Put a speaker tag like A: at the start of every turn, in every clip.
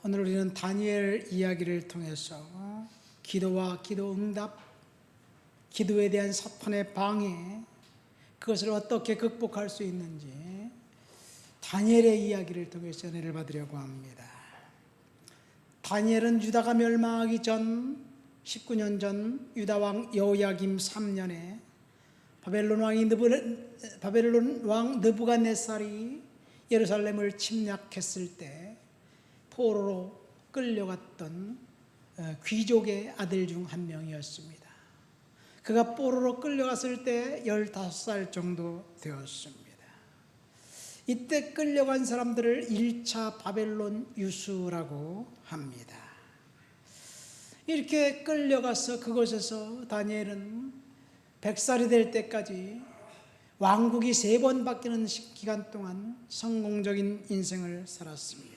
A: 오늘 우리는 다니엘 이야기를 통해서 기도와 기도 응답, 기도에 대한 사탄의 방해, 그것을 어떻게 극복할 수 있는지 다니엘의 이야기를 통해서 은혜를 받으려고 합니다. 다니엘은 유다가 멸망하기 전 19년 전 유다왕 여호야김 3년에 바벨론 왕 느부갓네살이 예루살렘을 침략했을 때 포로로 끌려갔던 귀족의 아들 중 한 명이었습니다. 그가 포로로 끌려갔을 때 15살 정도 되었습니다. 이때 끌려간 사람들을 1차 바벨론 유수라고 합니다. 이렇게 끌려가서 그곳에서 다니엘은 100살이 될 때까지 왕국이 3번 바뀌는 기간 동안 성공적인 인생을 살았습니다.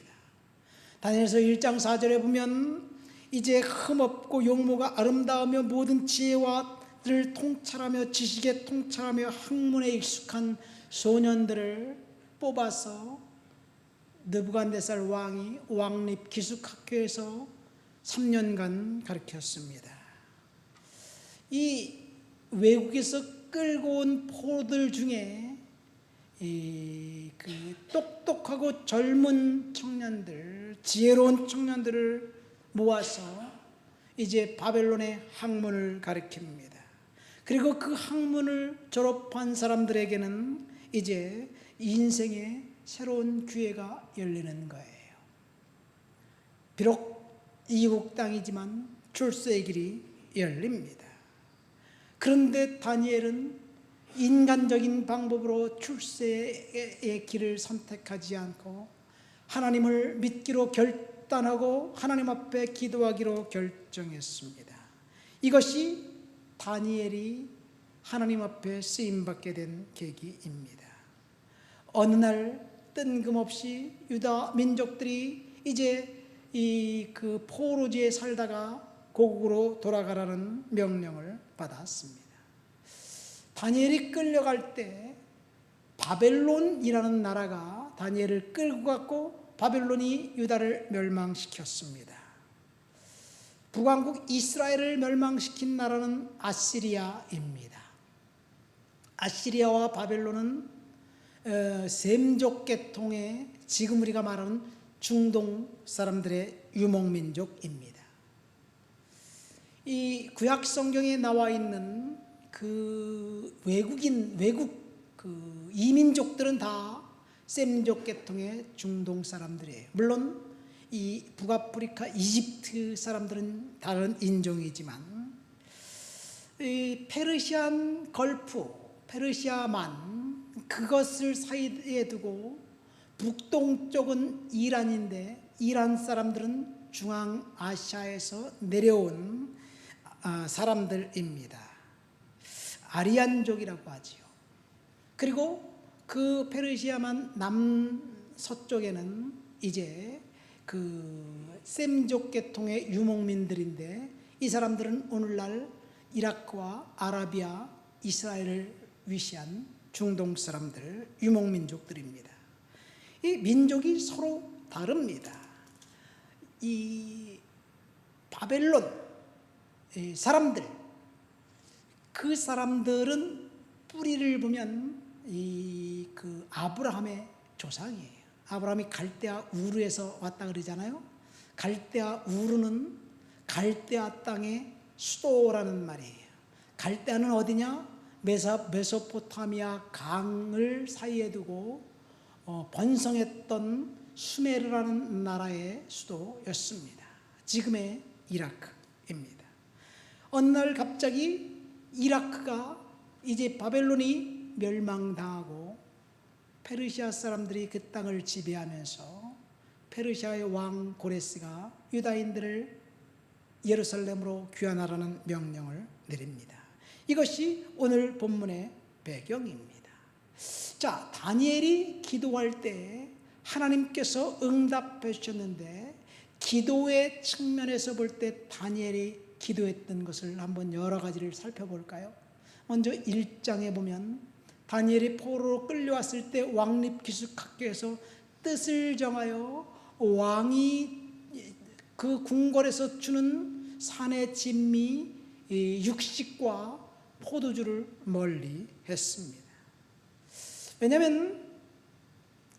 A: 다니엘서 1장 4절에 보면 이제 흠없고 용모가 아름다우며 모든 지혜와를 통찰하며 지식에 통찰하며 학문에 익숙한 소년들을 뽑아서 느부갓네살 왕이 왕립 기숙학교에서 3년간 가르쳤습니다. 이 외국에서 끌고 온 포로들 중에 그 똑똑하고 젊은 청년들, 지혜로운 청년들을 모아서 이제 바벨론의 학문을 가르칩니다. 그리고 그 학문을 졸업한 사람들에게는 이제 인생의 새로운 기회가 열리는 거예요. 비록 이국 땅이지만 출세의 길이 열립니다. 그런데 다니엘은 인간적인 방법으로 출세의 길을 선택하지 않고 하나님을 믿기로 결단하고 하나님 앞에 기도하기로 결정했습니다. 이것이 다니엘이 하나님 앞에 쓰임받게 된 계기입니다. 어느 날 뜬금없이 유다 민족들이 이제 그 포로지에 살다가 고국으로 돌아가라는 명령을 받았습니다. 다니엘이 끌려갈 때 바벨론이라는 나라가 다니엘을 끌고 갔고 바벨론이 유다를 멸망시켰습니다. 북왕국 이스라엘을 멸망시킨 나라는 아시리아입니다. 아시리아와 바벨론은 셈족 계통의 지금 우리가 말하는 중동 사람들의 유목민족입니다. 이 구약 성경에 나와 있는 그 외국 그 이민족들은 다 셈족 계통의 중동 사람들이에요. 물론 이 북아프리카 이집트 사람들은 다른 인종이지만 이 페르시안 걸프, 페르시아만 그것을 사이에 두고 북동쪽은 이란인데 이란 사람들은 중앙아시아에서 내려온 사람들입니다. 아리안족이라고 하지요. 그리고 그 페르시아만 남서쪽에는 이제 그 셈족 계통의 유목민들인데 이 사람들은 오늘날 이라크와 아라비아, 이스라엘을 위시한 중동 사람들, 유목민족들입니다. 이 민족이 서로 다릅니다. 이 바벨론 사람들, 그 사람들은 뿌리를 보면 그 아브라함의 조상이에요. 아브라함이 갈대아 우르에서 왔다 그러잖아요. 갈대아 우르는 갈대아 땅의 수도라는 말이에요. 갈대아는 어디냐? 메소포타미아 강을 사이에 두고 번성했던 수메르라는 나라의 수도였습니다. 지금의 이라크입니다. 어느 날 갑자기 이라크가 이제 바벨론이 멸망당하고 페르시아 사람들이 그 땅을 지배하면서 페르시아의 왕 고레스가 유다인들을 예루살렘으로 귀환하라는 명령을 내립니다. 이것이 오늘 본문의 배경입니다. 자, 다니엘이 기도할 때 하나님께서 응답해 주셨는데 기도의 측면에서 볼 때 다니엘이 기도했던 것을 한번 여러 가지를 살펴볼까요? 먼저 1장에 보면 다니엘이 포로로 끌려왔을 때 왕립 기숙학교에서 뜻을 정하여 왕이 그 궁궐에서 주는 산의 진미, 육식과 포도주를 멀리 했습니다. 왜냐하면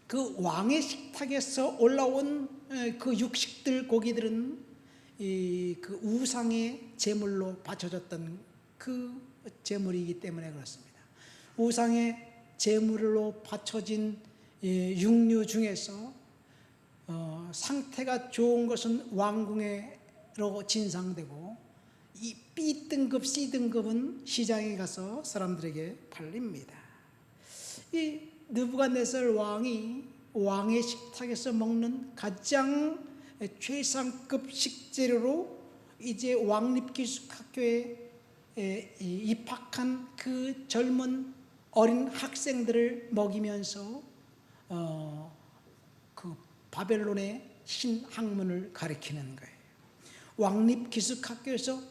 A: 그 왕의 식탁에서 올라온 그 육식들, 고기들은 그 우상의 제물로 바쳐졌던 그 제물이기 때문에 그렇습니다. 우상의 제물로 바쳐진 육류 중에서 상태가 좋은 것은 왕궁으로 진상되고, 이 B등급, C등급은 시장에 가서 사람들에게 팔립니다. 이 느부갓네살 왕이 왕의 식탁에서 먹는 가장 최상급 식재료로 이제 왕립기숙학교에 입학한 그 젊은 어린 학생들을 먹이면서 그 바벨론의 신학문을 가리키는 거예요. 왕립기숙학교에서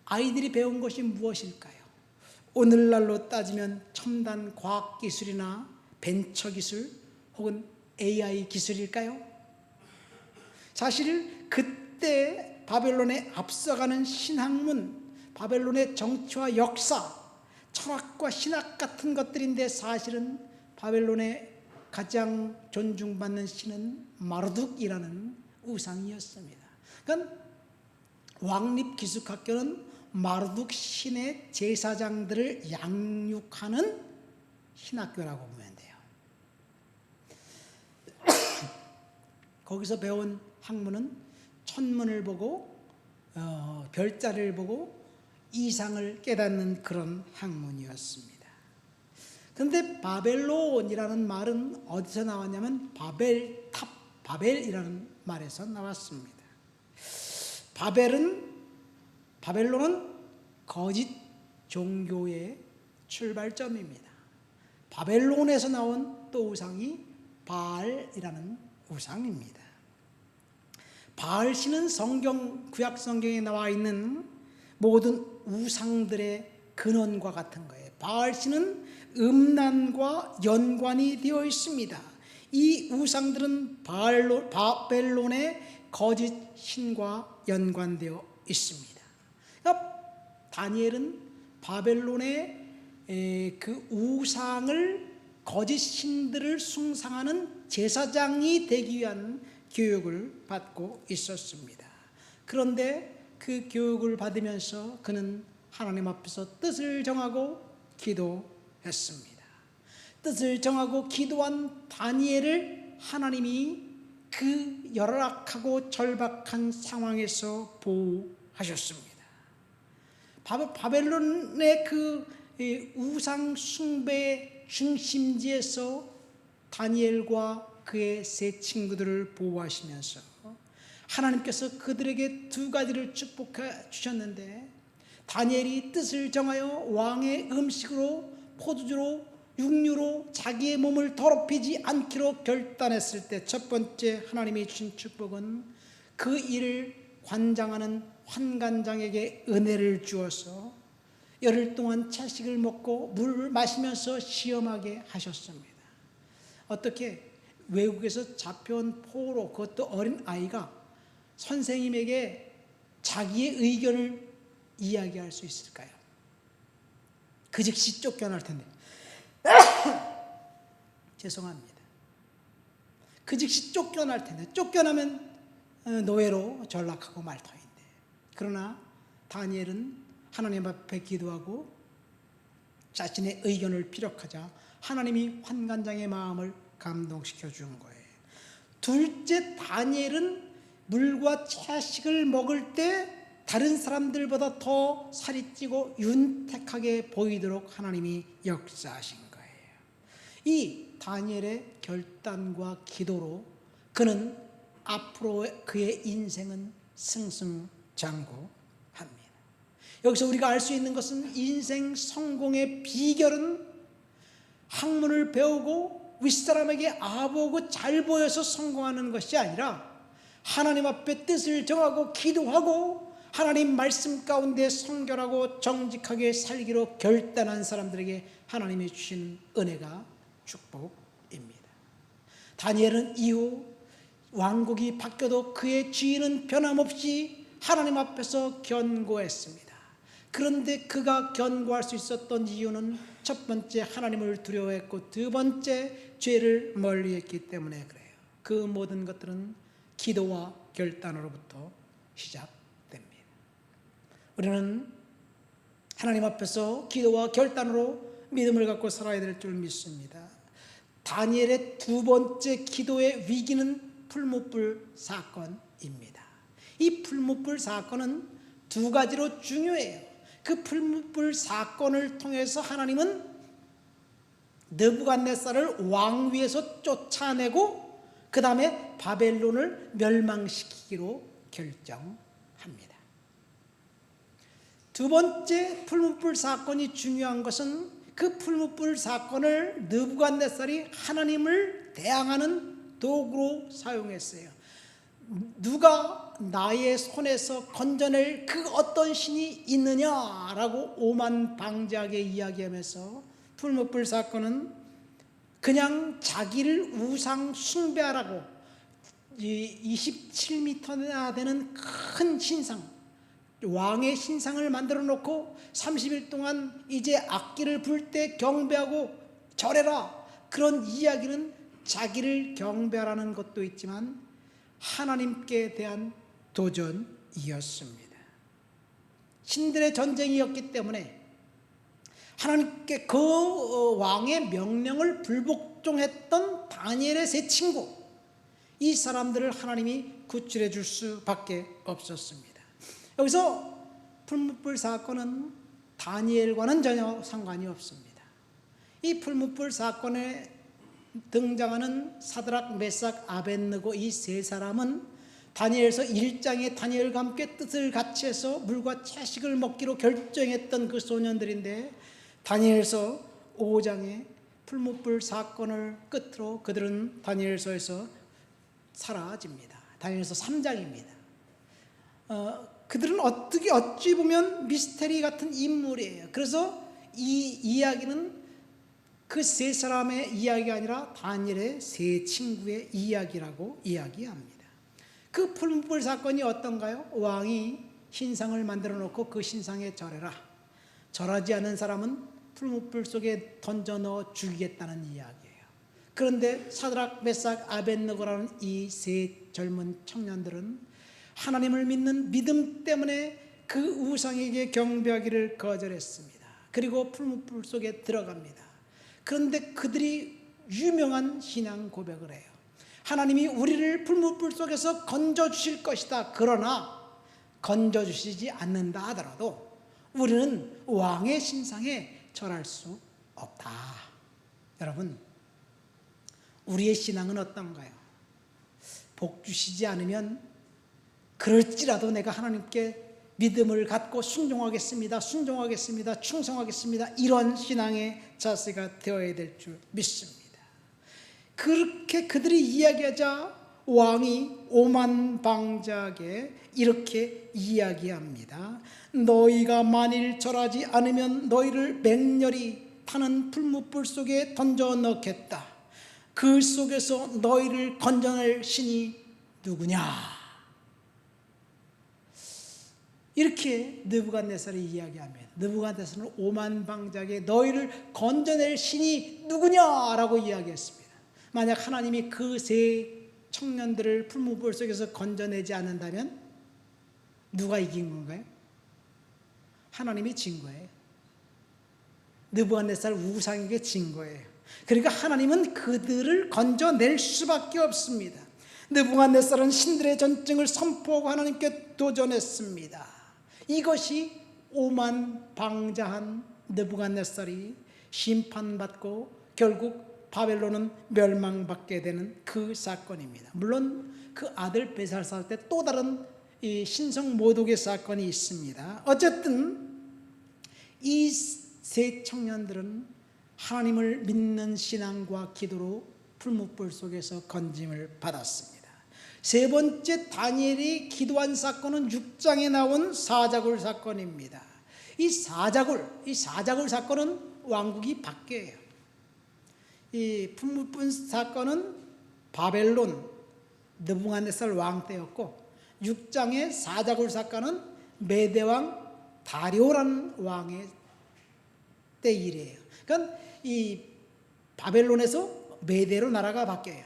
A: 아이들이 배운 것이 무엇일까요? 오늘날로 따지면 첨단 과학기술이나 벤처기술 혹은 AI 기술일까요? 사실 그때 바벨론에 앞서가는 신학문, 바벨론의 정치와 역사, 철학과 신학 같은 것들인데, 사실은 바벨론의 가장 존중받는 신은 마르둑이라는 우상이었습니다. 그러니까 왕립기숙학교는 마르둑 신의 제사장들을 양육하는 신학교라고 보면 돼요. 거기서 배운 학문은 천문을 보고 별자리를 보고 이상을 깨닫는 그런 학문이었습니다. 그런데 바벨론이라는 말은 어디서 나왔냐면 바벨탑, 바벨이라는 말에서 나왔습니다. 바벨론은 거짓 종교의 출발점입니다. 바벨론에서 나온 또 우상이 바알이라는 우상입니다. 바알 신은 구약 성경에 나와 있는 모든 우상들의 근원과 같은 거예요. 바알 신은 음란과 연관이 되어 있습니다. 이 우상들은 바벨론의 거짓 신과 연관되어 있습니다. 그러니까 다니엘은 바벨론의 그 우상을, 거짓 신들을 숭상하는 제사장이 되기 위한 교육을 받고 있었습니다. 그런데 그 교육을 받으면서 그는 하나님 앞에서 뜻을 정하고 기도했습니다. 뜻을 정하고 기도한 다니엘을 하나님이 그 열악하고 절박한 상황에서 보호하셨습니다. 바벨론의 그 우상 숭배의 중심지에서 다니엘과 그의 세 친구들을 보호하시면서 하나님께서 그들에게 두 가지를 축복해 주셨는데, 다니엘이 뜻을 정하여 왕의 음식으로, 포도주로, 육류로 자기의 몸을 더럽히지 않기로 결단했을 때 첫 번째 하나님이 주신 축복은 그 일을 관장하는 환관장에게 은혜를 주어서 열흘 동안 채식을 먹고 물을 마시면서 시험하게 하셨습니다. 어떻게 외국에서 잡혀온 포로, 그것도 어린 아이가 선생님에게 자기의 의견을 이야기할 수 있을까요? 그 즉시 쫓겨날 텐데. 죄송합니다. 그 즉시 쫓겨날 텐데, 쫓겨나면 노예로 전락하고 말 터인데. 그러나 다니엘은 하나님 앞에 기도하고 자신의 의견을 피력하자 하나님이 환관장의 마음을 감동시켜 준 거예요. 둘째, 다니엘은 물과 채식을 먹을 때 다른 사람들보다 더 살이 찌고 윤택하게 보이도록 하나님이 역사하신 거예요. 이 다니엘의 결단과 기도로 그는 앞으로 그의 인생은 승승장구합니다. 여기서 우리가 알 수 있는 것은 인생 성공의 비결은 학문을 배우고 윗사람에게 아보고 잘 보여서 성공하는 것이 아니라 하나님 앞에 뜻을 정하고 기도하고 하나님 말씀 가운데 성결하고 정직하게 살기로 결단한 사람들에게 하나님이 주시는 은혜가 축복입니다. 다니엘은 이후 왕국이 바뀌어도 그의 주인은 변함없이 하나님 앞에서 견고했습니다. 그런데 그가 견고할 수 있었던 이유는 첫 번째 하나님을 두려워했고 두 번째 죄를 멀리했기 때문에 그래요. 그 모든 것들은 기도와 결단으로부터 시작됩니다. 우리는 하나님 앞에서 기도와 결단으로 믿음을 갖고 살아야 될 줄 믿습니다. 다니엘의 두 번째 기도의 위기는 풀무불 사건입니다. 이 풀무불 사건은 두 가지로 중요해요. 그 풀무불 사건을 통해서 하나님은 느부갓네살을 왕위에서 쫓아내고 그 다음에 바벨론을 멸망시키기로 결정합니다. 두 번째 풀무불 사건이 중요한 것은 그 풀무불 사건을 느부갓네살이 하나님을 대항하는 도구로 사용했어요. 누가 나의 손에서 건져낼 그 어떤 신이 있느냐라고 오만방자하게 이야기하면서 풀무불 사건은 그냥 자기를 우상 숭배하라고 27m나 되는 큰 신상, 왕의 신상을 만들어 놓고 30일 동안 이제 악기를 불 때 경배하고 절해라, 그런 이야기는 자기를 경배하라는 것도 있지만 하나님께 대한 도전이었습니다. 신들의 전쟁이었기 때문에 하나님께 그 왕의 명령을 불복종했던 다니엘의 세 친구, 이 사람들을 하나님이 구출해 줄 수밖에 없었습니다. 여기서 풀무불 사건은 다니엘과는 전혀 상관이 없습니다. 이 풀무불 사건에 등장하는 사드락, 메삭, 아벳느고 이 세 사람은 다니엘서 1장에 다니엘과 함께 뜻을 같이 해서 물과 채식을 먹기로 결정했던 그 소년들인데, 다니엘서 5장에 풀무불 사건을 끝으로 그들은 다니엘서에서 사라집니다. 다니엘서 3장입니다. 그들은 어찌 보면 미스테리 같은 인물이에요. 그래서 이 이야기는 그 세 사람의 이야기가 아니라 다니엘의 세 친구의 이야기라고 이야기합니다. 그 풀무불 사건이 어떤가요? 왕이 신상을 만들어 놓고 그 신상에 절해라. 절하지 않는 사람은 풀무불 속에 던져 넣어 죽이겠다는 이야기예요. 그런데 사드락, 메삭, 아벳느고라는 이 세 젊은 청년들은 하나님을 믿는 믿음 때문에 그 우상에게 경배하기를 거절했습니다. 그리고 풀무불 속에 들어갑니다. 그런데 그들이 유명한 신앙 고백을 해요. 하나님이 우리를 풀무불 속에서 건져주실 것이다. 그러나 건져주시지 않는다 하더라도 우리는 왕의 신상에 절할 수 없다. 여러분, 우리의 신앙은 어떤가요? 복 주시지 않으면 그럴지라도 내가 하나님께 믿음을 갖고 순종하겠습니다, 충성하겠습니다, 이런 신앙의 자세가 되어야 될 줄 믿습니다. 그렇게 그들이 이야기하자 왕이 오만방자하게 이렇게 이야기합니다. 너희가 만일 절하지 않으면 너희를 맹렬히 타는 풀무불 속에 던져 넣겠다. 그 속에서 너희를 건져낼 신이 누구냐? 이렇게 느부갓네살이 이야기합니다. 느부갓네살은 오만방자하게 너희를 건져낼 신이 누구냐라고 이야기했습니다. 만약 하나님이 그 세 청년들을 풀무불 속에서 건져내지 않는다면 누가 이긴 건가요? 하나님이 진 거예요. 느부갓네살 우상에게 진 거예요. 그러니까 하나님은 그들을 건져낼 수밖에 없습니다. 느부갓네살은 신들의 전쟁을 선포하고 하나님께 도전했습니다. 이것이 오만방자한 느부갓네살이 심판받고 결국 바벨론은 멸망받게 되는 그 사건입니다. 물론 그 아들 베살살 때 또 다른 이 신성 모독의 사건이 있습니다. 어쨌든 이 세 청년들은 하나님을 믿는 신앙과 기도로 풀무불 속에서 건짐을 받았습니다. 세 번째 다니엘이 기도한 사건은 6장에 나온 사자굴 사건입니다. 이 사자굴 사건은 왕국이 바뀌어요. 이 풀무불 사건은 바벨론, 느부갓네살 왕 때였고 6장의 사자굴 사건은 메대왕 다리오라는 왕의 때 일이에요. 그러니까 이 바벨론에서 메대로 나라가 바뀌어요.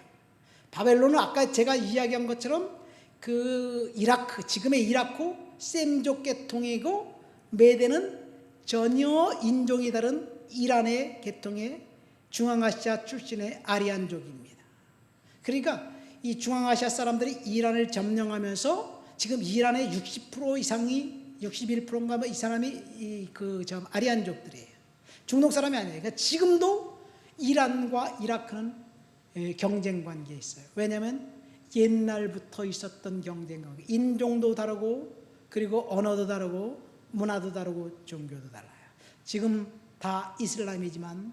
A: 바벨론은 아까 제가 이야기한 것처럼 그 이라크, 지금의 이라크 셈족 계통이고 메대는 전혀 인종이 다른 이란의 계통의 중앙아시아 출신의 아리안족입니다. 그러니까 이 중앙아시아 사람들이 이란을 점령하면서 지금 이란의 60% 이상이 61%인가 뭐 이 사람이 아리안족들이에요. 중동 사람이 아니에요. 그러니까 지금도 이란과 이라크는 경쟁 관계에 있어요. 왜냐하면 옛날부터 있었던 경쟁 관계. 인종도 다르고 그리고 언어도 다르고 문화도 다르고 종교도 달라요. 지금 다 이슬람이지만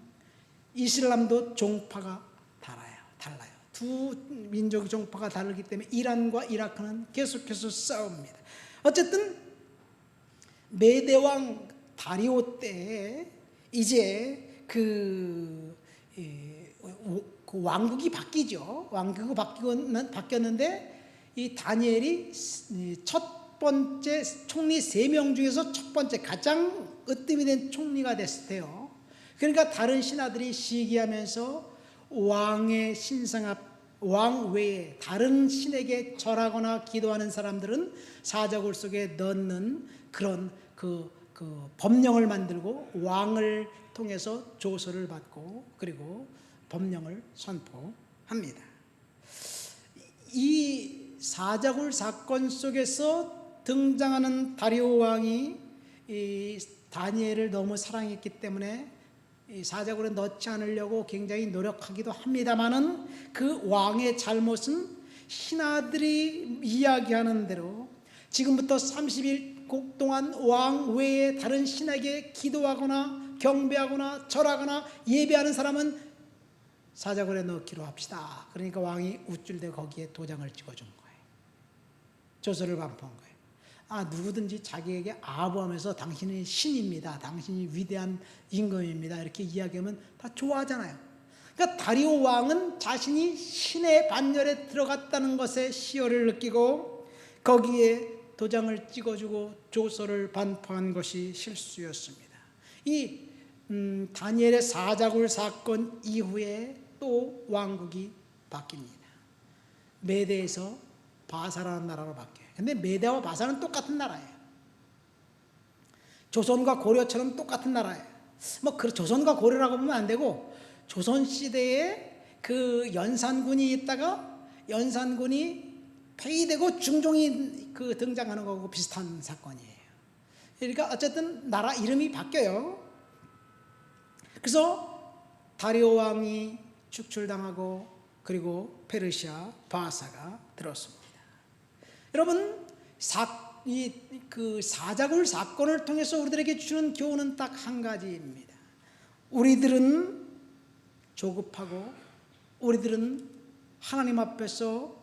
A: 이슬람도 종파가 달라요. 두 민족 종파가 다르기 때문에 이란과 이라크는 계속해서 싸웁니다. 어쨌든 메대왕 다리오 때 이제 그 왕국이 바뀌죠. 왕국이 바뀌었는데 이 다니엘이 첫 번째 총리 3명 중에서 첫 번째 가장 으뜸이 된 총리가 됐을 때요. 그러니까 다른 신하들이 시기하면서 왕의 신상 앞 왕 외에 다른 신에게 절하거나 기도하는 사람들은 사자굴 속에 넣는 그런 그 법령을 만들고 왕을 통해서 조서를 받고 그리고 법령을 선포합니다. 이 사자굴 사건 속에서 등장하는 다리오 왕이 이 다니엘을 너무 사랑했기 때문에 이 사자굴에 넣지 않으려고 굉장히 노력하기도 합니다마는 그 왕의 잘못은 신하들이 이야기하는 대로 지금부터 30일 동안 왕 외에 다른 신에게 기도하거나 경배하거나 절하거나 예배하는 사람은 사자굴에 넣기로 합시다. 그러니까 왕이 우쭐대 거기에 도장을 찍어준 거예요. 조서를 반포한 거예요. 누구든지 자기에게 아부하면서 당신이 신입니다. 당신이 위대한 임금입니다. 이렇게 이야기하면 다 좋아하잖아요. 그러니까 다리오 왕은 자신이 신의 반열에 들어갔다는 것에 시효를 느끼고 거기에 도장을 찍어주고 조서를 반포한 것이 실수였습니다. 이 다니엘의 사자굴 사건 이후에 또 왕국이 바뀝니다. 메대에서 바사라는 나라로 바뀌어요. 근데 메대와 바사는 똑같은 나라예요. 조선과 고려처럼 똑같은 나라예요. 조선과 고려라고 보면 안 되고 조선 시대에 그 연산군이 있다가 연산군이 폐위되고 중종이 등장하는 거하고 비슷한 사건이에요. 그러니까 어쨌든 나라 이름이 바뀌어요. 그래서 다리오 왕이 축출당하고 그리고 페르시아 바사가 들었습니다. 여러분, 사자굴 사건을 통해서 우리들에게 주는 교훈은 딱 한 가지입니다. 우리들은 조급하고 우리들은 하나님 앞에서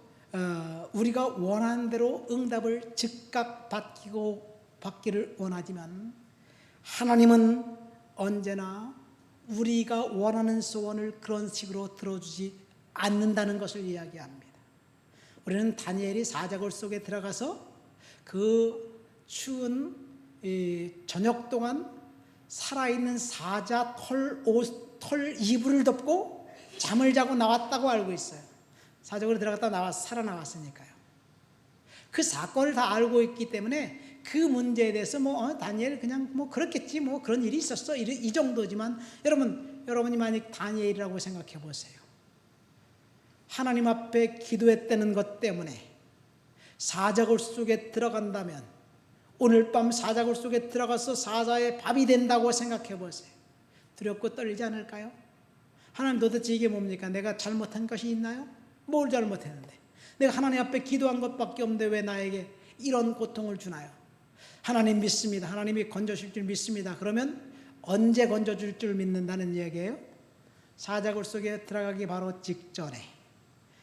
A: 우리가 원하는 대로 응답을 즉각 받기를 원하지만 하나님은 언제나 우리가 원하는 소원을 그런 식으로 들어주지 않는다는 것을 이야기합니다. 우리는 다니엘이 사자굴 속에 들어가서 그 추운 저녁 동안 살아있는 사자 털 이불을 덮고 잠을 자고 나왔다고 알고 있어요. 사자굴에 들어갔다 살아나왔으니까요. 그 사건을 다 알고 있기 때문에 그 문제에 대해서 다니엘 그냥 그렇겠지 그런 일이 있었어 이 정도지만 여러분이 만약 다니엘이라고 생각해 보세요. 하나님 앞에 기도했다는 것 때문에 사자굴 속에 들어간다면 오늘 밤 사자굴 속에 들어가서 사자의 밥이 된다고 생각해 보세요. 두렵고 떨리지 않을까요? 하나님 도대체 이게 뭡니까? 내가 잘못한 것이 있나요? 뭘 잘못했는데? 내가 하나님 앞에 기도한 것밖에 없는데 왜 나에게 이런 고통을 주나요? 하나님 믿습니다. 하나님이 건져줄 줄 믿습니다. 그러면 언제 건져줄 줄 믿는다는 이야기예요? 사자굴 속에 들어가기 바로 직전에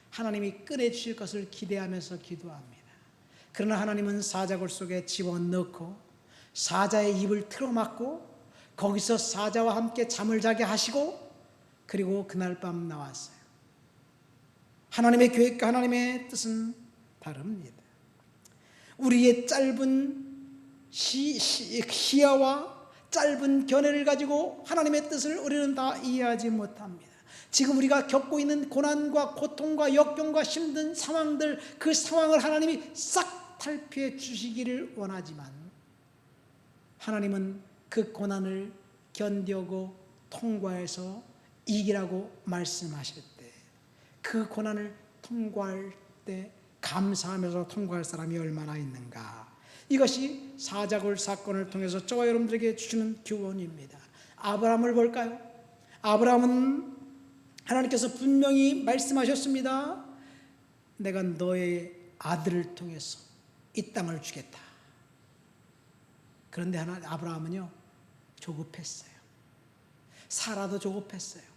A: 하나님이 꺼내주실 것을 기대하면서 기도합니다. 그러나 하나님은 사자굴 속에 집어넣고 사자의 입을 틀어막고 거기서 사자와 함께 잠을 자게 하시고 그리고 그날 밤 나왔어요. 하나님의 계획과 하나님의 뜻은 다릅니다. 우리의 짧은 시야와 짧은 견해를 가지고 하나님의 뜻을 우리는 다 이해하지 못합니다. 지금 우리가 겪고 있는 고난과 고통과 역경과 힘든 상황들, 그 상황을 하나님이 싹 탈피해 주시기를 원하지만 하나님은 그 고난을 견디고 통과해서 이기라고 말씀하실 때 그 고난을 통과할 때 감사하면서 통과할 사람이 얼마나 있는가. 이것이 사자굴 사건을 통해서 저와 여러분들에게 주시는 교훈입니다. 아브라함을 볼까요? 아브라함은 하나님께서 분명히 말씀하셨습니다. 내가 너의 아들을 통해서 이 땅을 주겠다. 그런데 아브라함은요 조급했어요. 사라도 조급했어요.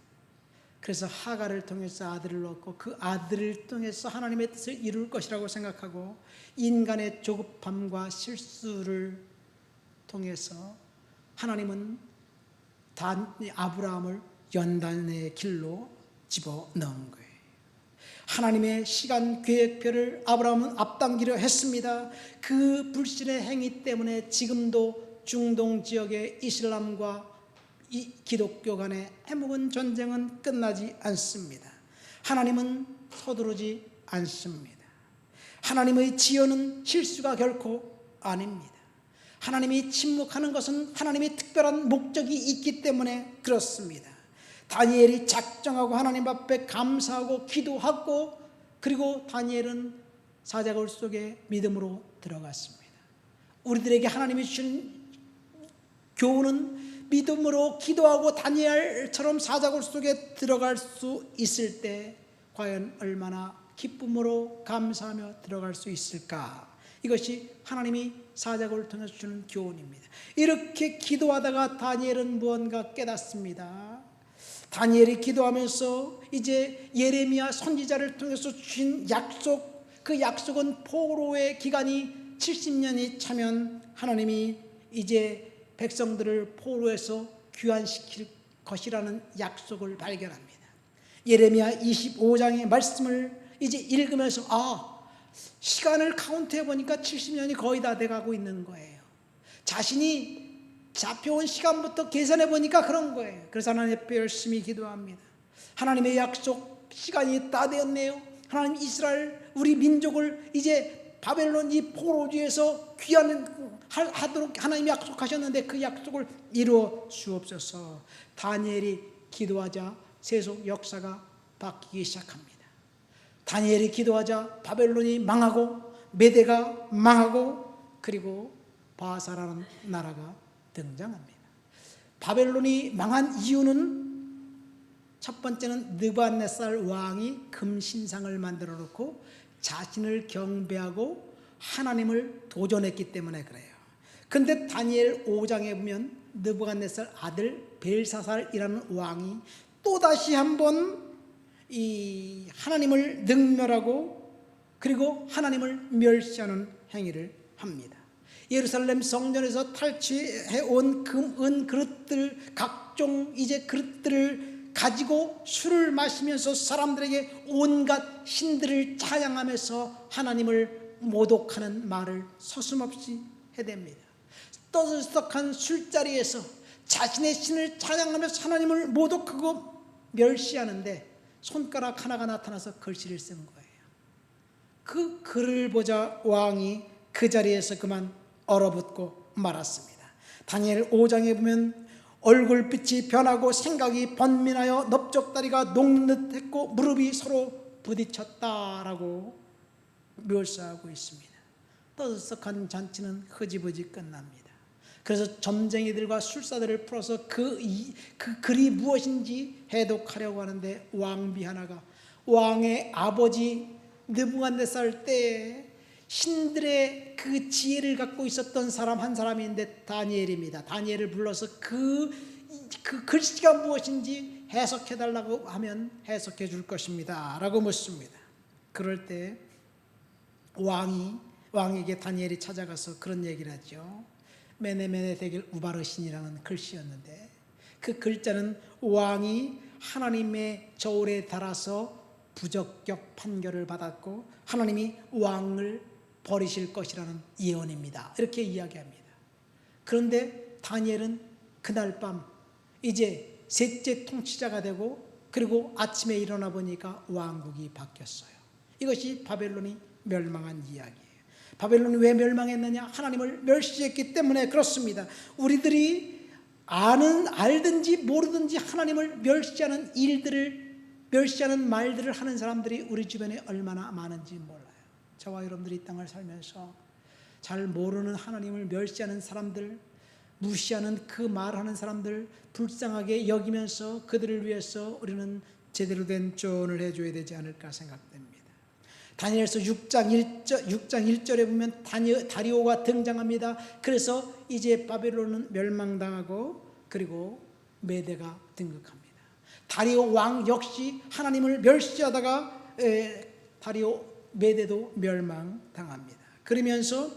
A: 그래서 하갈을 통해서 아들을 얻고 그 아들을 통해서 하나님의 뜻을 이룰 것이라고 생각하고 인간의 조급함과 실수를 통해서 하나님은 아브라함을 연단의 길로 집어넣은 거예요. 하나님의 시간 계획표를 아브라함은 앞당기려 했습니다. 그 불신의 행위 때문에 지금도 중동 지역의 이슬람과 이 기독교 간의 해묵은 전쟁은 끝나지 않습니다. 하나님은 서두르지 않습니다. 하나님의 지연은 실수가 결코 아닙니다. 하나님이 침묵하는 것은 하나님의 특별한 목적이 있기 때문에 그렇습니다. 다니엘이 작정하고 하나님 앞에 감사하고 기도하고 그리고 다니엘은 사자굴 속에 믿음으로 들어갔습니다. 우리들에게 하나님이 주신 교훈은 믿음으로 기도하고 다니엘처럼 사자굴 속에 들어갈 수 있을 때 과연 얼마나 기쁨으로 감사하며 들어갈 수 있을까. 이것이 하나님이 사자굴을 통해서 주는 교훈입니다. 이렇게 기도하다가 다니엘은 무언가 깨닫습니다. 다니엘이 기도하면서 이제 예레미야 선지자를 통해서 주신 약속, 그 약속은 포로의 기간이 70년이 차면 하나님이 이제 백성들을 포로에서 귀환시킬 것이라는 약속을 발견합니다. 예레미야 25장의 말씀을 이제 읽으면서 시간을 카운트해 보니까 70년이 거의 다 돼가고 있는 거예요. 자신이 잡혀온 시간부터 계산해 보니까 그런 거예요. 그래서 하나님 앞에 열심히 기도합니다. 하나님의 약속 시간이 다 되었네요. 하나님 이스라엘 우리 민족을 이제 바벨론 이 포로지에서 귀환하도록 하나님이 약속하셨는데 그 약속을 이루어 주옵소서. 다니엘이 기도하자 세속 역사가 바뀌기 시작합니다. 다니엘이 기도하자 바벨론이 망하고 메대가 망하고 그리고 바사라는 나라가 등장합니다. 바벨론이 망한 이유는 첫 번째는 느부갓네살 왕이 금신상을 만들어 놓고 자신을 경배하고 하나님을 도전했기 때문에 그래요. 그런데 다니엘 5장에 보면 느부갓네살 아들 벨사살이라는 왕이 또다시 한번 이 하나님을 능멸하고 그리고 하나님을 멸시하는 행위를 합니다. 예루살렘 성전에서 탈취해온 금, 은 그릇들, 각종 이제 그릇들을 가지고 술을 마시면서 사람들에게 온갖 신들을 찬양하면서 하나님을 모독하는 말을 서슴없이 해댑니다. 떠들썩한 술자리에서 자신의 신을 찬양하면서 하나님을 모독하고 멸시하는데 손가락 하나가 나타나서 글씨를 쓴 거예요. 그 글을 보자 왕이 그 자리에서 그만 얼어붙고 말았습니다. 다니엘 5장에 보면 얼굴빛이 변하고 생각이 번민하여 넓적다리가 녹듯했고 무릎이 서로 부딪혔다라고 묘사하고 있습니다. 떠들썩한 잔치는 흐지부지 끝납니다. 그래서 점쟁이들과 술사들을 풀어서 그 글이 무엇인지 해독하려고 하는데 왕비 하나가 왕의 아버지 느부갓네살 때에 신들의 그 지혜를 갖고 있었던 사람 한 사람인데 다니엘입니다. 다니엘을 불러서 그 글씨가 무엇인지 해석해달라고 하면 해석해 줄 것입니다 라고 묻습니다. 그럴 때 왕에게 다니엘이 찾아가서 그런 얘기를 하죠. 메네메네 데겔 우바르신이라는 글씨였는데 그 글자는 왕이 하나님의 저울에 달아서 부적격 판결을 받았고 하나님이 왕을 버리실 것이라는 예언입니다. 이렇게 이야기합니다. 그런데 다니엘은 그날 밤 이제 셋째 통치자가 되고 그리고 아침에 일어나 보니까 왕국이 바뀌었어요. 이것이 바벨론이 멸망한 이야기예요. 바벨론이 왜 멸망했느냐? 하나님을 멸시했기 때문에 그렇습니다. 우리들이 알든지 모르든지 하나님을 멸시하는 일들을, 멸시하는 말들을 하는 사람들이 우리 주변에 얼마나 많은지 몰라요. 저와 여러분들이 이 땅을 살면서 잘 모르는 하나님을 멸시하는 사람들, 무시하는 그 말하는 사람들 불쌍하게 여기면서 그들을 위해서 우리는 제대로 된 조언을 해줘야 되지 않을까 생각됩니다. 다니엘서 6장 1절에 보면 다리오가 등장합니다. 그래서 이제 바벨론은 멸망당하고 그리고 메대가 등극합니다. 다리오 왕 역시 하나님을 멸시하다가 다리오 메대도 멸망당합니다. 그러면서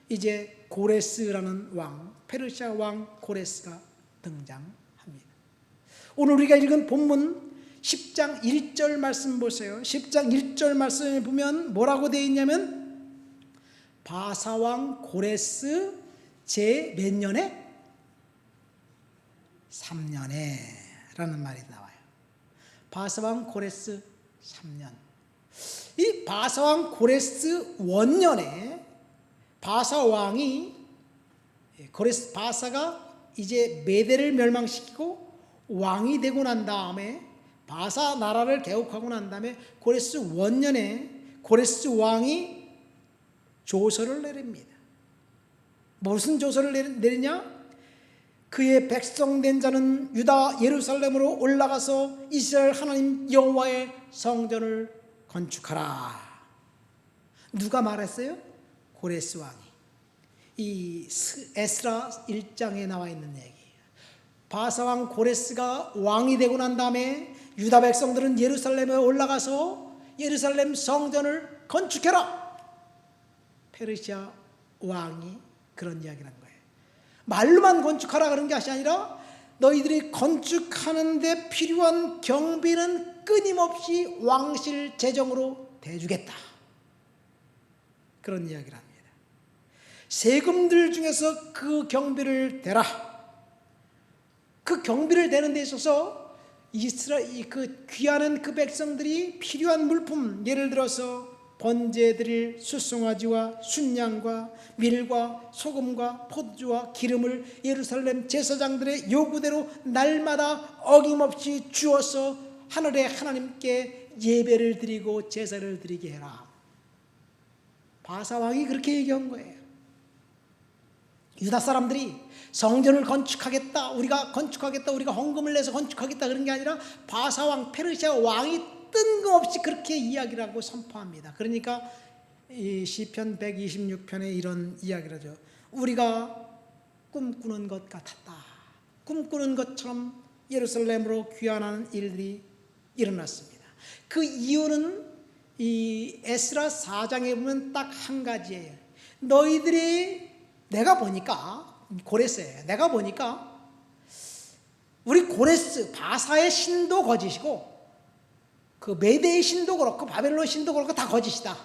A: 이제 고레스라는 왕, 페르시아 왕 고레스가 등장합니다. 오늘 우리가 읽은 본문 10장 1절 말씀 보세요. 10장 1절 말씀을 보면 뭐라고 되어 있냐면 바사왕 고레스 제 몇 년에? 3년에 라는 말이 나와요. 바사왕 고레스 3년. 이 바사왕 고레스 원년에 바사왕이 바사가 이제 메대를 멸망시키고 왕이 되고 난 다음에 바사 나라를 개국하고 난 다음에 고레스 원년에 고레스 왕이 조서를 내립니다. 무슨 조서를 내리냐? 그의 백성된 자는 유다 예루살렘으로 올라가서 이스라엘 하나님 여호와의 성전을 건축하라. 누가 말했어요? 고레스 왕이. 이 에스라 1장에 나와 있는 얘기예요. 바사왕 고레스가 왕이 되고 난 다음에 유다 백성들은 예루살렘에 올라가서 예루살렘 성전을 건축해라. 페르시아 왕이 그런 이야기를 한 거예요. 말로만 건축하라 그런 것이 아니라 너희들이 건축하는 데 필요한 경비는 끊임없이 왕실 재정으로 대주겠다. 그런 이야기를 합니다. 세금들 중에서 그 경비를 대라. 그 경비를 대는 데 있어서 이스라엘 그 귀하는 그 백성들이 필요한 물품, 예를 들어서 번제 드릴 숫송아지와 순양과 밀과 소금과 포도주와 기름을 예루살렘 제사장들의 요구대로 날마다 어김없이 주어서 하늘의 하나님께 예배를 드리고 제사를 드리게 해라. 바사왕이 그렇게 얘기한 거예요. 유다 사람들이 성전을 건축하겠다, 우리가 헌금을 내서 건축하겠다 그런 게 아니라 바사왕 페르시아 왕이 뜬금없이 그렇게 이야기를 하고 선포합니다. 그러니까 이 시편 126편에 이런 이야기를 하죠. 우리가 꿈꾸는 것 같았다. 꿈꾸는 것처럼 예루살렘으로 귀환하는 일들이 일어났습니다. 그 이유는 이 에스라 4장에 보면 딱 한 가지예요. 너희들이 내가 보니까 고레스예요. 내가 보니까 우리 고레스 바사의 신도 거짓이고 그 메대의 신도 그렇고 바벨론 신도 그렇고 다 거짓이다.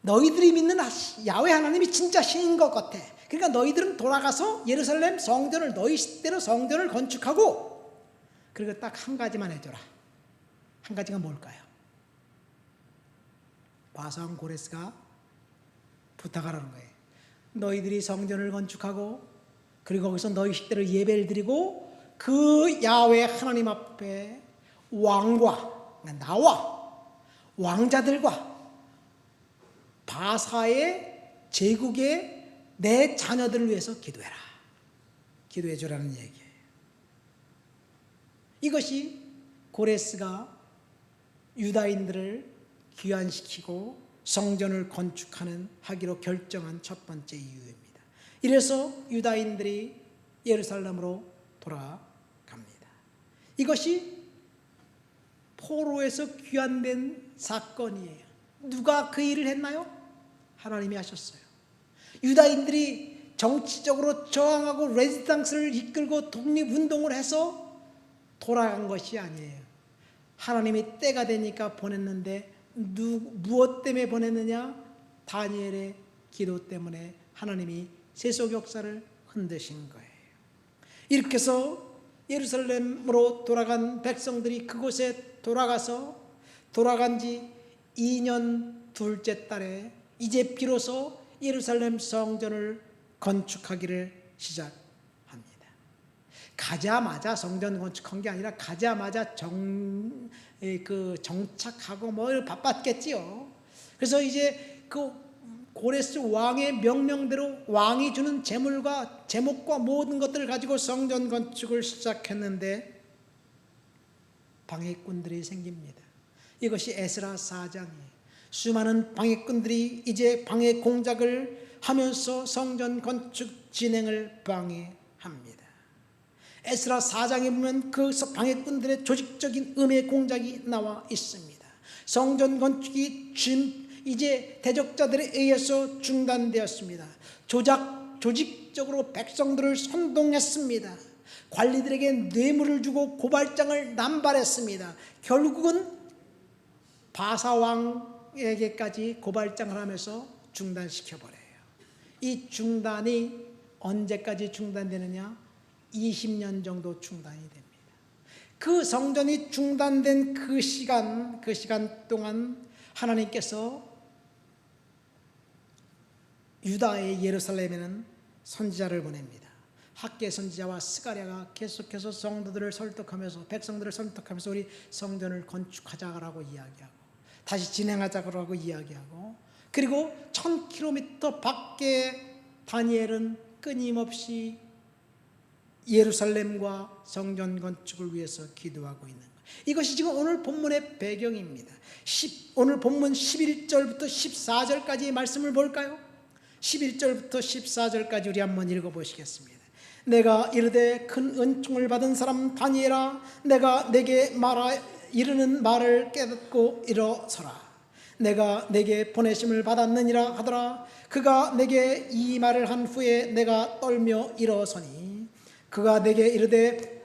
A: 너희들이 믿는 야훼 하나님이 진짜 신인 것 같아. 그러니까 너희들은 돌아가서 예루살렘 성전을 너희 시대로 성전을 건축하고 그리고 딱 한 가지만 해줘라. 한 가지가 뭘까요? 바사왕 고레스가 부탁하라는 거예요. 너희들이 성전을 건축하고 그리고 거기서 너희 식대로 예배를 드리고 그 야훼 하나님 앞에 왕과 나와 왕자들과 바사의 제국의 내 자녀들을 위해서 기도해라. 기도해 주라는 얘기예요. 이것이 고레스가 유다인들을 귀환시키고 성전을 하기로 결정한 첫 번째 이유입니다. 이래서 유다인들이 예루살렘으로 돌아갑니다. 이것이 포로에서 귀환된 사건이에요. 누가 그 일을 했나요? 하나님이 하셨어요. 유다인들이 정치적으로 저항하고 레지스탕스를 이끌고 독립운동을 해서 돌아간 것이 아니에요. 하나님이 때가 되니까 보냈는데 무엇 때문에 보냈느냐? 다니엘의 기도 때문에 하나님이 세속 역사를 흔드신 거예요. 이렇게 해서 예루살렘으로 돌아간 백성들이 그곳에 돌아간 지 2년 둘째 달에 이제 비로소 예루살렘 성전을 건축하기를 시작합니다. 가자마자 성전 건축한 게 아니라 가자마자 정착하고 뭐 바빴겠지요. 그래서 이제 그 고레스 왕의 명령대로 왕이 주는 제목과 모든 것들을 가지고 성전 건축을 시작했는데 방해꾼들이 생깁니다. 이것이 에스라 4장이에요. 수많은 방해꾼들이 이제 방해 공작을 하면서 성전 건축 진행을 방해합니다. 에스라 4장에 보면 그 방해꾼들의 조직적인 음해 공작이 나와 있습니다. 성전 건축이 이제 대적자들에 의해서 중단되었습니다. 조직적으로 백성들을 선동했습니다. 관리들에게 뇌물을 주고 고발장을 남발했습니다. 결국은 바사왕에게까지 고발장을 하면서 중단시켜버려요. 이 중단이 언제까지 중단되느냐? 20년 정도 중단이 됩니다. 그 성전이 중단된 그 시간 동안 하나님께서 유다의 예루살렘에는 선지자를 보냅니다. 학개 선지자와 스가랴가 계속해서 성도들을 설득하면서 백성들을 설득하면서 우리 성전을 건축하자라고 이야기하고 다시 진행하자고 이야기하고 그리고 1000km 밖에 다니엘은 끊임없이 예루살렘과 성전 건축을 위해서 기도하고 있는 거예요. 이것이 지금 오늘 본문의 배경입니다. 오늘 본문 11절부터 14절까지의 말씀을 볼까요? 11절부터 14절까지 우리 한번 읽어보시겠습니다. 내가 이르되 큰 은총을 받은 사람 다니엘아, 내가 내게 이르는 말을 깨닫고 일어서라. 내가 내게 보내심을 받았느니라 하더라. 그가 내게 이 말을 한 후에 내가 떨며 일어서니 그가 내게 이르되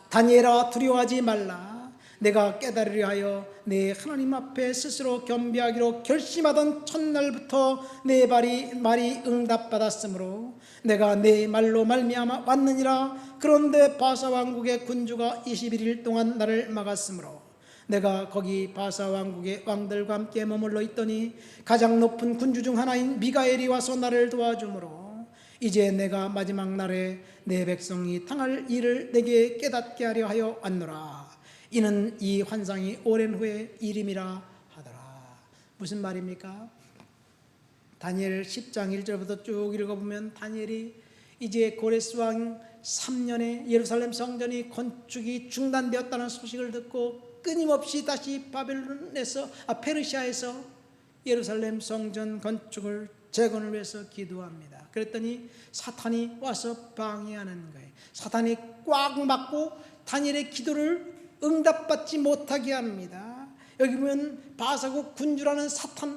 A: 다니엘아 두려워하지 말라. 내가 깨달으려 하여 내 하나님 앞에 스스로 겸비하기로 결심하던 첫날부터 내 말이 응답받았으므로 내가 내 말로 말미암아 왔느니라. 그런데 바사 왕국의 군주가 21일 동안 나를 막았으므로 내가 거기 바사 왕국의 왕들과 함께 머물러 있더니 가장 높은 군주 중 하나인 미가엘이 와서 나를 도와주므로 이제 내가 마지막 날에 내 백성이 당할 일을 내게 깨닫게 하려 하여 왔노라. 이는 이 환상이 오랜 후에 이름이라 하더라. 무슨 말입니까? 다니엘 10장 1절부터 쭉 읽어보면 다니엘이 이제 고레스 왕 3년에 예루살렘 성전이 건축이 중단되었다는 소식을 듣고 끊임없이 다시 페르시아에서 예루살렘 성전 건축을 재건을 위해서 기도합니다. 그랬더니 사탄이 와서 방해하는 거예요. 사탄이 꽉 막고 다니엘의 기도를 응답받지 못하게 합니다. 여기 보면 바사국 군주라는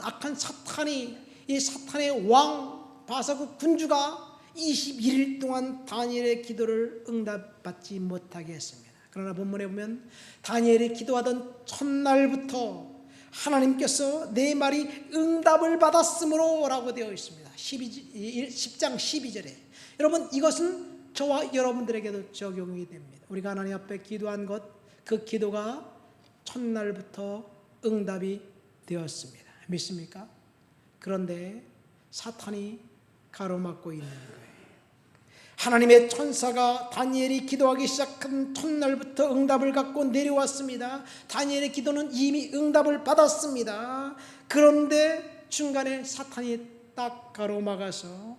A: 악한 사탄이 이 사탄의 왕 바사국 군주가 21일 동안 다니엘의 기도를 응답받지 못하게 했습니다. 그러나 본문에 보면 다니엘이 기도하던 첫날부터 하나님께서 내 말이 응답을 받았으므로 라고 되어 있습니다. 10장 12절에 여러분 이것은 저와 여러분들에게도 적용이 됩니다. 우리가 하나님 앞에 기도한 그 기도가 첫날부터 응답이 되었습니다. 믿습니까? 그런데 사탄이 가로막고 있는 거예요. 하나님의 천사가 다니엘이 기도하기 시작한 첫날부터 응답을 갖고 내려왔습니다. 다니엘의 기도는 이미 응답을 받았습니다. 그런데 중간에 사탄이 딱 가로막아서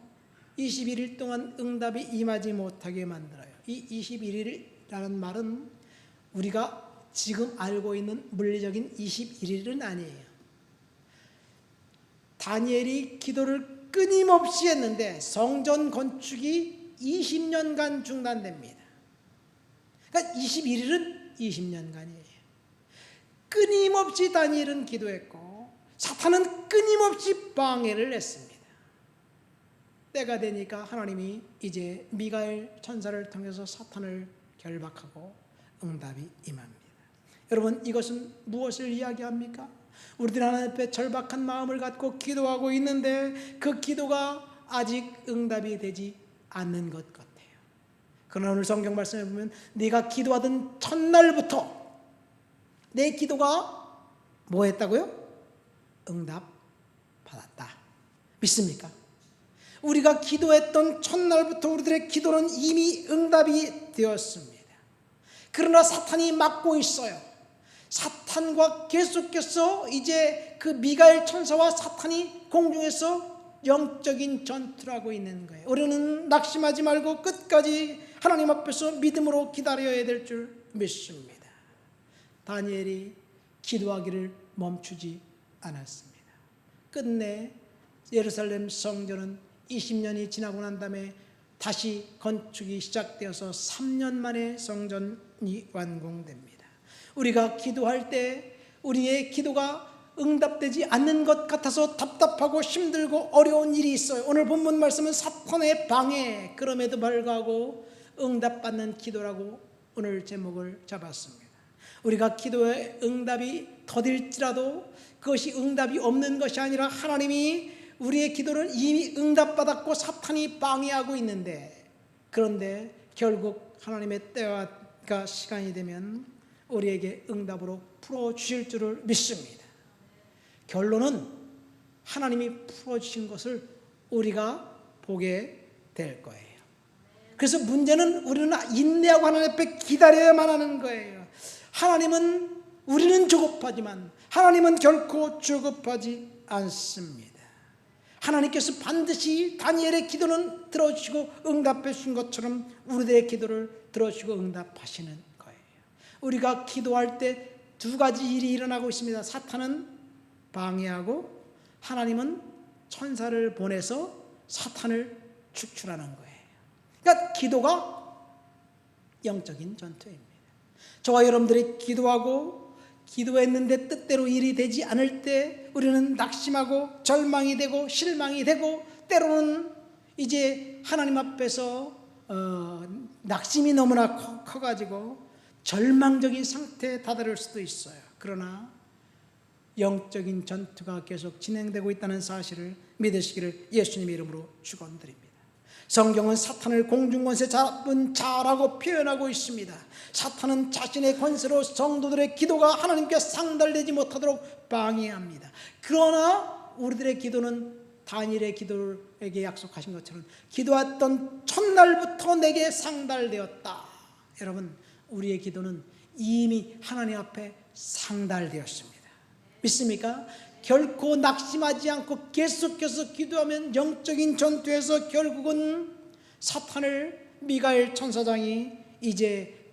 A: 21일 동안 응답이 임하지 못하게 만들어요. 이 21일이라는 말은 우리가 지금 알고 있는 물리적인 21일은 아니에요. 다니엘이 기도를 끊임없이 했는데 성전 건축이 20년간 중단됩니다. 그러니까 21일은 20년간이에요. 끊임없이 다니엘은 기도했고 사탄은 끊임없이 방해를 했습니다. 때가 되니까 하나님이 이제 미가엘 천사를 통해서 사탄을 결박하고 응답이 임합니다. 여러분, 이것은 무엇을 이야기합니까? 우리들 하나님 앞에 절박한 마음을 갖고 기도하고 있는데 그 기도가 아직 응답이 되지 않는 것 같아요. 그러나 오늘 성경 말씀에 보면 네가 기도하던 첫날부터 내 기도가 뭐 했다고요? 응답 받았다. 믿습니까? 우리가 기도했던 첫날부터 우리들의 기도는 이미 응답이 되었습니다. 그러나 사탄이 막고 있어요. 사탄과 계속해서 이제 그 미가엘 천사와 사탄이 공중에서 영적인 전투를 하고 있는 거예요. 우리는 낙심하지 말고 끝까지 하나님 앞에서 믿음으로 기다려야 될 줄 믿습니다. 다니엘이 기도하기를 멈추지 않았습니다. 끝내 예루살렘 성전은 20년이 지나고 난 다음에 다시 건축이 시작되어서 3년 만에 성전이 완공됩니다. 우리가 기도할 때 우리의 기도가 응답되지 않는 것 같아서 답답하고 힘들고 어려운 일이 있어요. 오늘 본문 말씀은 사탄의 방해, 그럼에도 불구하고 응답받는 기도라고 오늘 제목을 잡았습니다. 우리가 기도의 응답이 더딜지라도 그것이 응답이 없는 것이 아니라 하나님이 우리의 기도를 이미 응답받았고 사탄이 방해하고 있는데, 그런데 결국 하나님의 때와 시간이 되면 우리에게 응답으로 풀어주실 줄을 믿습니다. 결론은 하나님이 풀어주신 것을 우리가 보게 될 거예요. 그래서 문제는 우리는 인내하고 하나님 앞에 기다려야만 하는 거예요. 하나님은, 우리는 조급하지만 하나님은 결코 조급하지 않습니다. 하나님께서 반드시 다니엘의 기도는 들어주시고 응답해 주신 것처럼 우리들의 기도를 들어주시고 응답하시는 거예요. 우리가 기도할 때 두 가지 일이 일어나고 있습니다. 사탄은 방해하고 하나님은 천사를 보내서 사탄을 축출하는 거예요. 그러니까 기도가 영적인 전투입니다. 저와 여러분들이 기도하고 기도했는데 뜻대로 일이 되지 않을 때 우리는 낙심하고 절망이 되고 실망이 되고 때로는 이제 하나님 앞에서 낙심이 너무나 커가지고 절망적인 상태에 다다를 수도 있어요. 그러나 영적인 전투가 계속 진행되고 있다는 사실을 믿으시기를 예수님의 이름으로 축원드립니다. 성경은 사탄을 공중권세 잡은 자라고 표현하고 있습니다. 사탄은 자신의 권세로 성도들의 기도가 하나님께 상달되지 못하도록 방해합니다. 그러나 우리들의 기도는 다니엘의 기도에게 약속하신 것처럼 기도했던 첫날부터 내게 상달되었다. 여러분, 우리의 기도는 이미 하나님 앞에 상달되었습니다. 믿습니까? 결코 낙심하지 않고 계속해서 기도하면 영적인 전투에서 결국은 사탄을 미가엘 천사장이 이제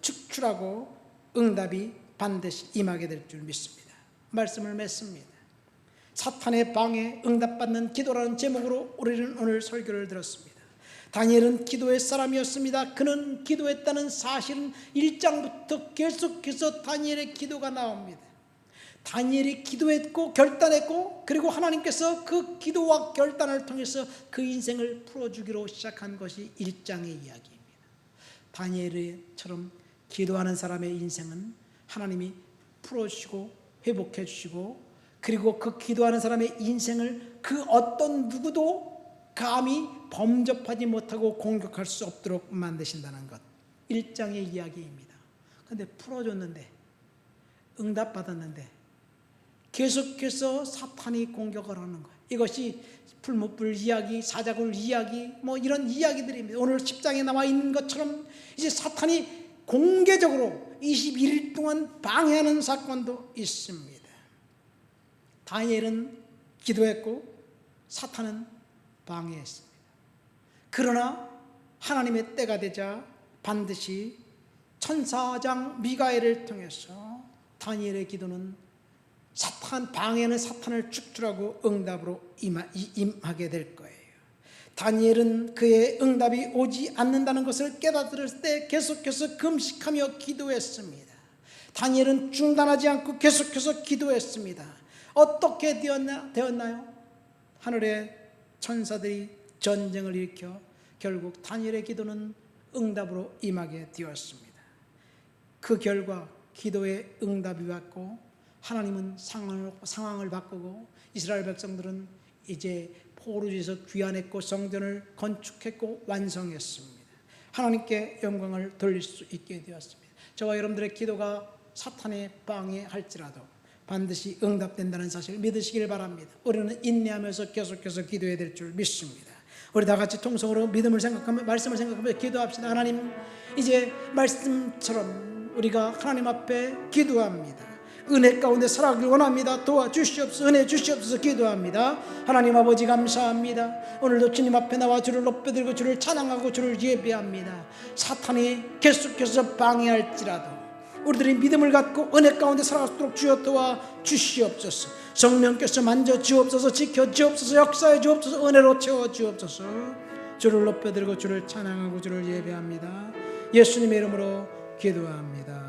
A: 축출하고 응답이 반드시 임하게 될 줄 믿습니다. 말씀을 맺습니다. 사탄의 방해, 응답받는 기도라는 제목으로 우리는 오늘 설교를 들었습니다. 다니엘은 기도의 사람이었습니다. 그는 기도했다는 사실은 1장부터 계속해서 다니엘의 기도가 나옵니다. 다니엘이 기도했고 결단했고, 그리고 하나님께서 그 기도와 결단을 통해서 그 인생을 풀어주기로 시작한 것이 1장의 이야기입니다. 다니엘처럼 기도하는 사람의 인생은 하나님이 풀어주시고 회복해 주시고, 그리고 그 기도하는 사람의 인생을 그 어떤 누구도 감히 범접하지 못하고 공격할 수 없도록 만드신다는 것, 1장의 이야기입니다. 그런데 풀어줬는데, 응답받았는데 계속해서 사탄이 공격을 하는 거예요. 이것이 풀무불 이야기, 사자굴 이야기, 이런 이야기들입니다. 오늘 10장에 나와 있는 것처럼 이제 사탄이 공개적으로 21일 동안 방해하는 사건도 있습니다. 다니엘은 기도했고 사탄은 방해했습니다. 그러나 하나님의 때가 되자 반드시 천사장 미가엘을 통해서 다니엘의 기도는 방해는 사탄을 축출하고 응답으로 임하게 될 거예요. 다니엘은 그의 응답이 오지 않는다는 것을 깨달을 때 계속해서 금식하며 기도했습니다. 다니엘은 중단하지 않고 계속해서 기도했습니다. 어떻게 되었나요? 하늘의 천사들이 전쟁을 일으켜 결국 다니엘의 기도는 응답으로 임하게 되었습니다. 그 결과 기도의 응답이 왔고 하나님은 상황을 바꾸고 이스라엘 백성들은 이제 포로지에서 귀환했고 성전을 건축했고 완성했습니다. 하나님께 영광을 돌릴 수 있게 되었습니다. 저와 여러분들의 기도가 사탄의 방해할지라도 반드시 응답된다는 사실을 믿으시길 바랍니다. 우리는 인내하면서 계속해서 기도해야 될 줄 믿습니다. 우리 다 같이 통성으로 믿음을 생각하며 말씀을 생각하며 기도합시다. 하나님, 이제 말씀처럼 우리가 하나님 앞에 기도합니다. 은혜 가운데 살아가길 원합니다. 도와주시옵소서. 은혜 주시옵소서. 기도합니다. 하나님 아버지 감사합니다. 오늘도 주님 앞에 나와 주를 높여드리고 주를 찬양하고 주를 예배합니다. 사탄이 계속해서 방해할지라도 우리들이 믿음을 갖고 은혜 가운데 살아가도록 주여 도와주시옵소서. 성령께서 만져주옵소서. 지켜주옵소서. 역사해 주옵소서. 은혜로 채워주옵소서. 주를 높여드리고 주를 찬양하고 주를 예배합니다. 예수님의 이름으로 기도합니다.